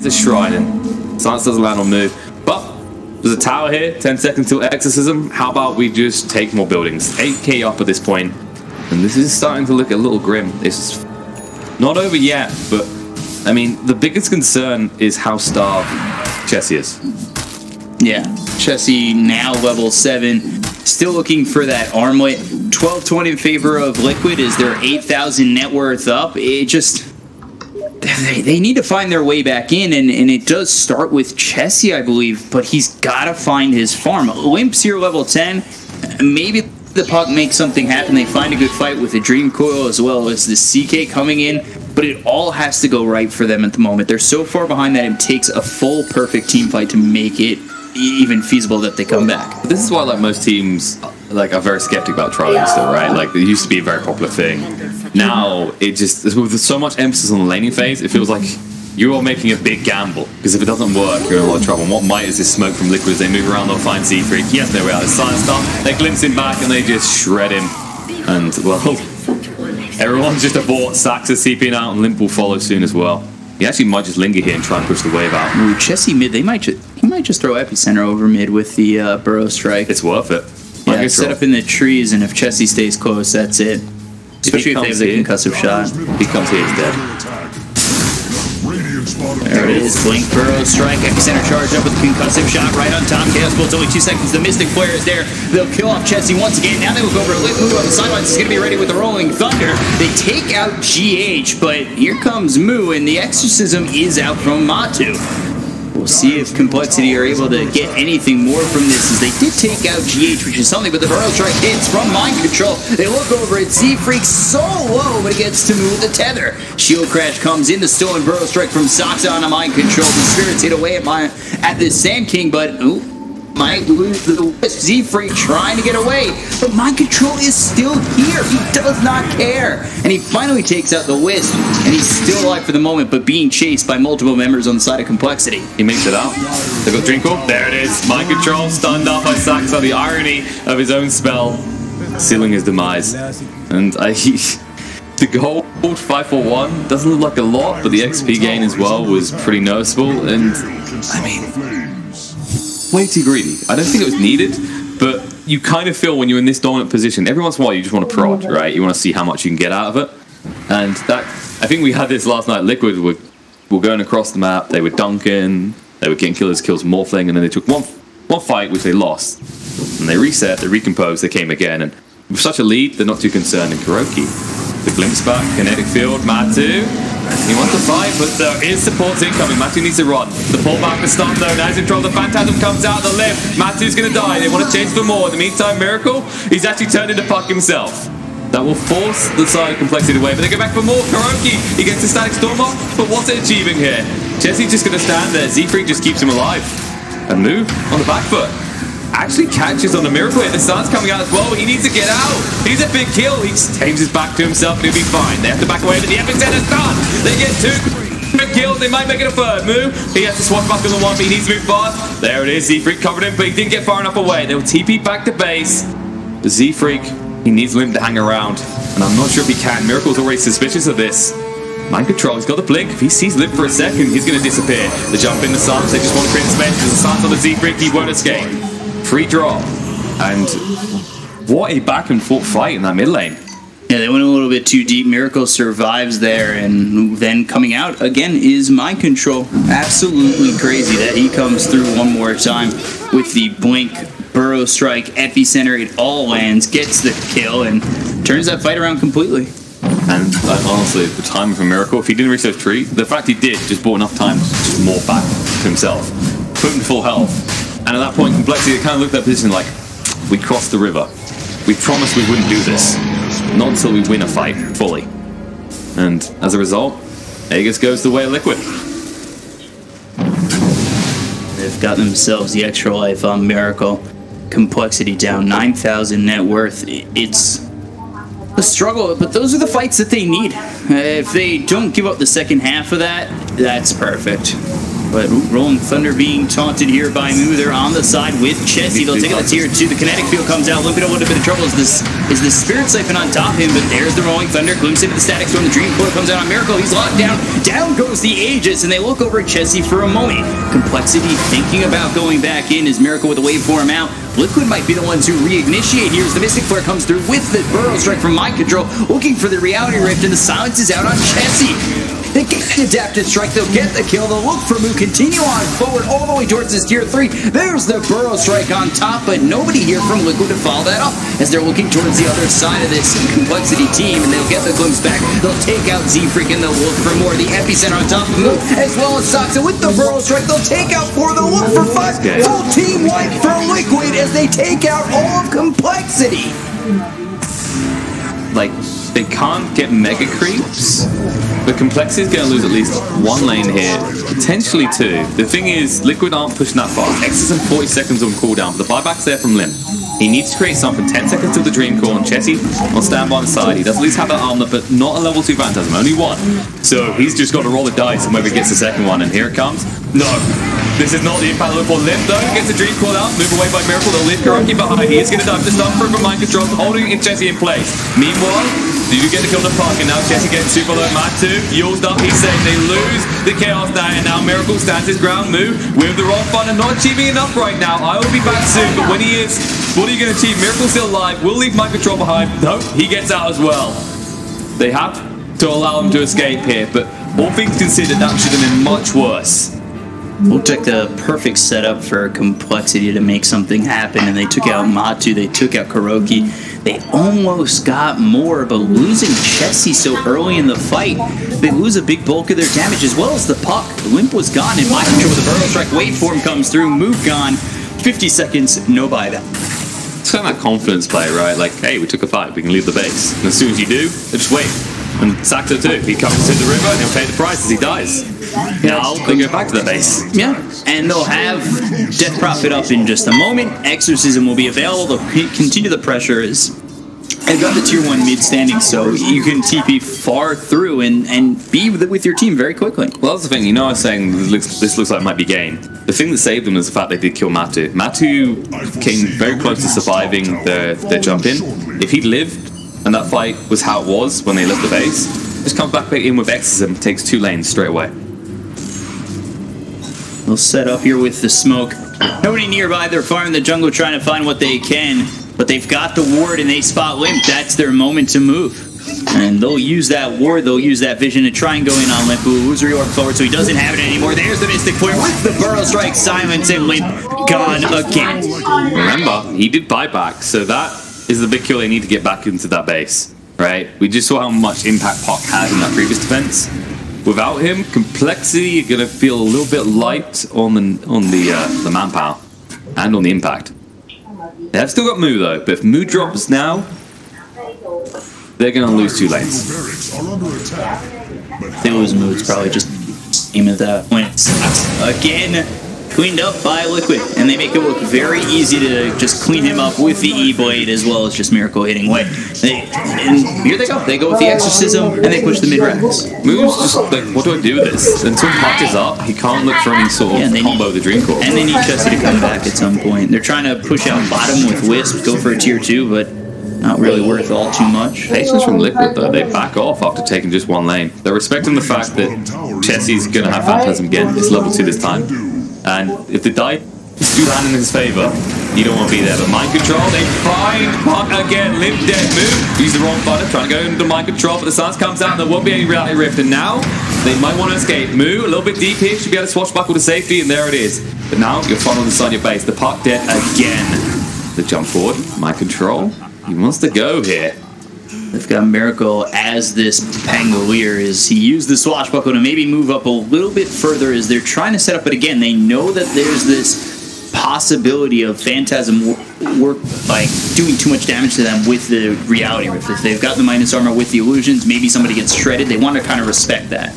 a shrine and Silence doesn't land on move. But there's a tower here, 10 seconds till exorcism. How about we just take more buildings? 8k up at this point. And this is starting to look a little grim. It's not over yet, but I mean, the biggest concern is how starved Chessie is. Yeah, Chessie now level 7. Still looking for that armlet. 1220 in favor of Liquid. Is their 8,000 net worth up? It just... They need to find their way back in, and it does start with Chessie, I believe, but he's got to find his farm. Limp's here level 10. Maybe the puck makes something happen. They find a good fight with the Dream Coil as well as the CK coming in, but it all has to go right for them at the moment. They're so far behind that it takes a full perfect team fight to make it even feasible that they come back. This is why like most teams like are very skeptic about trolling still, right? Like it used to be a very popular thing. Now it just, with so much emphasis on the laning phase, it feels like you are making a big gamble, because if it doesn't work, you're in a lot of trouble. And what might is this smoke from Liquid as they move around, they'll find Z3. Yes, there we are. The Silence stuff. They glimpse him back and they just shred him. And well, everyone's just aboard. Sax is CPing out and Limp will follow soon as well. He actually might just linger here and try and push the wave out. Ooh, Chessie mid, he might just throw Epicenter over mid with the Burrow Strike. It's worth it. Yeah, set up in the trees, and if Chessie stays close, that's it. Especially if they have the concussive shot. He comes here, he's dead. There it is, Blink, Burrow Strike, Epicenter charge up with the concussive shot right on top. Chaos Bolt's only 2 seconds, the Mystic Flare is there. They'll kill off Chessie once again. Now they look over, Lit Moo on the sidelines is going to be ready with the Rolling Thunder. They take out GH, but here comes Moo, and the Exorcism is out from Matu. We'll see if Complexity are able to get anything more from this, as they did take out GH, which is something, but the Burrow Strike hits from Mind Control. They look over at Z-Freak so low, but it gets to move the tether. Shield Crash comes in, the stolen Burrow Strike from Soxa on a Mind Control. The Spirits hit away at the Sand King, but ooh, might lose the Wisp. Z-Freak trying to get away, but Mind Control is still here. He does not care. And he finally takes out the Wisp, and he's still alive for the moment, but being chased by multiple members on the side of Complexity. He makes it out. They've got Dream Coil. There it is. Mind Control stunned up by Saxa. The irony of his own spell, sealing his demise. And the gold 541 doesn't look like a lot, but the XP gain as well was pretty noticeable. And I mean, way too greedy. I don't think it was needed, but you kind of feel when you're in this dominant position, every once in a while you just want to prod, right? You want to see how much you can get out of it. And that, I think we had this last night. Liquid were going across the map, they were dunking, they were getting kills morphling, and then they took one fight, which they lost. And they reset, they recomposed, they came again, and with such a lead, they're not too concerned. And Kuroki, the glimpse back, kinetic field, Matu, he wants to fight, but there is support incoming. Matu needs to run. The pullback, the stun though, now he's in trouble. The Phantasm comes out of the lift. Matu's going to die. They want to chase for more. In the meantime, Miracle, he's actually turned into Puck himself. That will force the side of Complexity away, but they go back for more. Kuroki, he gets the Static Storm off, but what's it achieving here? Chessie's just going to stand there. Z-Freak just keeps him alive. And move on the back foot. Actually catches on the Miracle hit. The sun's coming out as well. He needs to get out. He's a big kill. He tames his back to himself and he'll be fine. They have to back away, but the Epicenter's done. They get 2 kills. They might make it a third move. He has to swap back on the one, but he needs to move fast. There it is. Z-Freak covered him, but he didn't get far enough away. They'll TP back to base. The Z-Freak, he needs Limp to hang around, and I'm not sure if he can. Miracle's already suspicious of this. Mind Control, he's got the blink. If he sees Limp for a second, he's going to disappear. The jump in the Silence, they just want to create space. There's a Silence on the Z-Freak, he won't escape. Free drop. And what a back and forth fight in that mid lane. Yeah, they went a little bit too deep. Miracle survives there, and then coming out again is Mind Control. Absolutely crazy that he comes through one more time with the blink, Burrow Strike, Epicenter. It all lands, gets the kill, and turns that fight around completely. And honestly, the timing for Miracle, if he didn't reach those trees, the fact he did just bought enough time to just morph back to himself, put him to full health. And at that point, Complexity, they kind of looked at that position like, we crossed the river. We promised we wouldn't do this. Not until we win a fight, fully. And as a result, Aegis goes the way of Liquid. They've got themselves the extra life on Miracle. Complexity down, 9,000 net worth. It's a struggle, but those are the fights that they need. If they don't give up the second half of that, that's perfect. But Rolling Thunder being taunted here by Moo. They're on the side with Chessie. They'll take out the tier 2. The kinetic field comes out. Limping a little bit of trouble. Is the Spirit Siphon on top of him, but there's the Rolling Thunder. Glimpse into the Static Storm. The Dream Core comes out on Miracle. He's locked down. Down goes the Aegis, and they look over at Chessie for a moment. Complexity thinking about going back in as Miracle with the waveform out. Liquid might be the ones who reinitiate here as the Mystic Flare comes through with the Burrow Strike from Mind Control, looking for the Reality Rift, and the silence is out on Chessie. They get the Adaptive Strike, they'll get the kill, they'll look for Moo, continue on forward all the way towards this tier 3. There's the Burrow Strike on top, but nobody here from Liquid to follow that up as they're looking towards the other side of this Complexity team, and they'll get the glimpse back. They'll take out Z-Freak, and they'll look for more. The Epicenter on top of Moo, as well as Soxa with the Burrow Strike. They'll take out 4, they'll look for 5. Full team wipe for Liquid as they take out all of Complexity. Like, they can't get mega creeps, but Complexity is going to lose at least 1 lane here, potentially 2. The thing is, Liquid aren't pushing that far. X is in 40 seconds on cooldown, but the buyback's there from Limp. He needs to create something. 10 seconds till the Dream Core, and Chessie will stand by the side. He does at least have that armor, but not a level 2 Phantasm, only 1. So he's just got to roll the dice and whether he gets the second one, and here it comes. No. This is not the impact look for Limp though. Gets the Dream Call out, move away by Miracle. They'll leave Kuroki behind. He is going to dive the stun from Mind Control, holding Chessie in place. Meanwhile, you get the kill to Puck, and now Chessie gets super low. Matu, Yule's up, he's safe. They lose the Chaos now, and now Miracle stands his ground. Move with the wrong fun and not achieving enough right now. I will be back soon, but when he is, what are you going to achieve? Miracle's still alive. We'll leave Mind Control behind. Nope, he gets out as well. They have to allow him to escape here, but all things considered, that should have been much worse. Looked like the perfect setup for Complexity to make something happen, and they took out Matu, they took out Kuroki. They almost got more, but losing Chessie so early in the fight, they lose a big bulk of their damage as well as the Puck. Limp was gone, and Mind Control with the Burrow Strike waveform comes through, move gone, 50 seconds, no buyback. It's kind of that confidence play, right? Like, hey, we took a fight, we can leave the base. And as soon as you do, just wait. And Saxo too, he comes to the river and he'll pay the price as he dies. Now they go back to the base. Yeah, and they'll have Death Prophet up in just a moment. Exorcism will be available. They'll continue the pressure as they've got the tier 1 mid standing, so you can TP far through and be with your team very quickly. Well, that's the thing. You know, I was saying this looks like it might be game. The thing that saved them is the fact they did kill Matu. Matu came very close to surviving their jump in. If he'd lived, and that fight was how it was when they left the base, just comes back in with Exorcism, takes 2 lanes straight away. They'll set up here with the smoke. Nobody nearby. They're far in the jungle trying to find what they can, but they've got the ward and they spot Limp. That's their moment to move. And they'll use that ward, they'll use that vision to try and go in on Limp, who will lose reorg forward, so he doesn't have it anymore. There's the Mystic Flare with the Burrow Strike, silence, and Limp gone again. Remember, he did buyback, so that is the big kill they need to get back into that base, right? We just saw how much impact Puck had in that previous defense. Without him, Complexity, you're going to feel a little bit light on the manpower and on the impact. They have still got Moo though, but if Moo drops now, they're going to lose 2 lanes. If they lose Moo, it's probably just aim at that point. Again, cleaned up by Liquid, and they make it look very easy to just clean him up with the E-Blade as well as just Miracle hitting away. And here they go. They go with the Exorcism, and they push the mid-racks. Moo's just like, what do I do with this? Until Puck is up, he can't look for any sort of combo the Dream Core. And they need Chessie to come back at some point. They're trying to push out bottom with Wisp, go for a tier 2, but not really worth all too much. Patience from Liquid though, they back off after taking just 1 lane. They're respecting the fact that Chessie's going to have Phantasm again. It's level 2 this time. And if the die do land in his favor, you don't want to be there. But Mind Control, they find Puck again. Limp dead move. Use the wrong button, trying to go into Mind Control, but the silence comes out and there won't be any Reality Rift. And now they might want to escape. Moo, a little bit deep here, should be able to swashbuckle to safety, and there it is. But now you're following inside your base. The Puck dead again. The jump forward, Mind Control. He wants to go here. They've got Miracle as this Pangolier is. He used the swashbuckle to maybe move up a little bit further as they're trying to set up, but again, they know that there's this possibility of Phantasm work like doing too much damage to them with the Reality Rift. If they've got the minus armor with the illusions, maybe somebody gets shredded. They want to kind of respect that.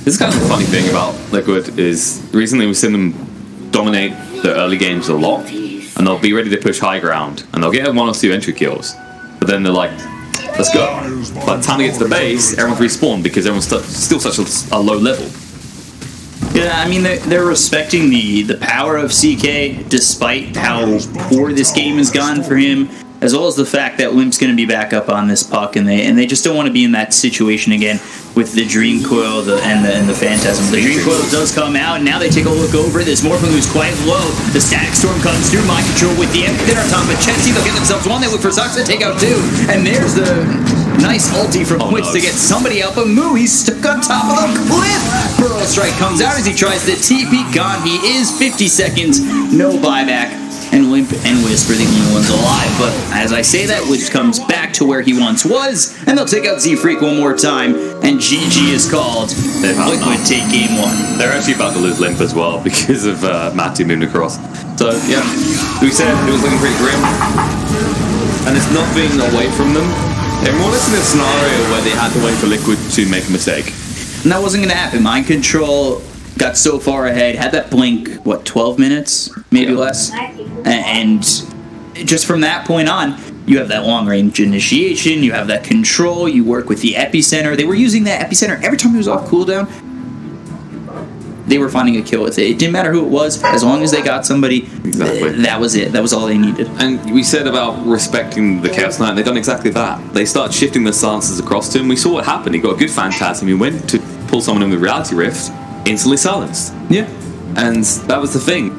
This is kind of the funny thing about Liquid is recently we've seen them dominate the early games a lot, and they'll be ready to push high ground, and they'll get 1 or 2 entry kills, but then they're like, let's go. By the time they get to the base, everyone's respawned because everyone's still such a low level. Yeah, I mean, they're respecting the power of CK despite how poor this game has gone for him, as well as the fact that Limp's going to be back up on this puck, and they just don't want to be in that situation again with the Dream Coil and the Phantasm. The Dream Coil does come out, and now they take a look over this. Morphling, who's quite low. The Static Storm comes through. Mind Control with the Empty on top of Chetsy. They'll get themselves one. They look for Sox to take out two, and there's the nice ulti from Witch to get somebody out, but Moo, he's stuck on top of the cliff. Burrow Strike comes out as he tries the TP. Gone. He is 50 seconds. No buyback. And Limp and Wisp are the only ones alive. But as I say that, Wisp comes back to where he once was, and they'll take out Z-Freak one more time, and GG is called. Liquid take game one. They're actually about to lose Limp as well because of Matty moving across. So, yeah, we said it was looking pretty grim. And it's not being away from them. They're more or less in a scenario where they had to wait for Liquid to make a mistake. And that wasn't going to happen. Mind Control got so far ahead, had that blink, what, 12 minutes? Maybe less? And just from that point on, you have that long-range initiation, you have that control, you work with the Epicenter. They were using that Epicenter every time he was off cooldown. They were finding a kill with it. It didn't matter who it was, as long as they got somebody, that was it. That was all they needed. And we said about respecting the Chaos Knight, and they've done exactly that. They started shifting the stances across to him. We saw what happened. He got a good Phantasm. He went to pull someone in with Reality Rift, instantly silenced. Yeah. And that was the thing.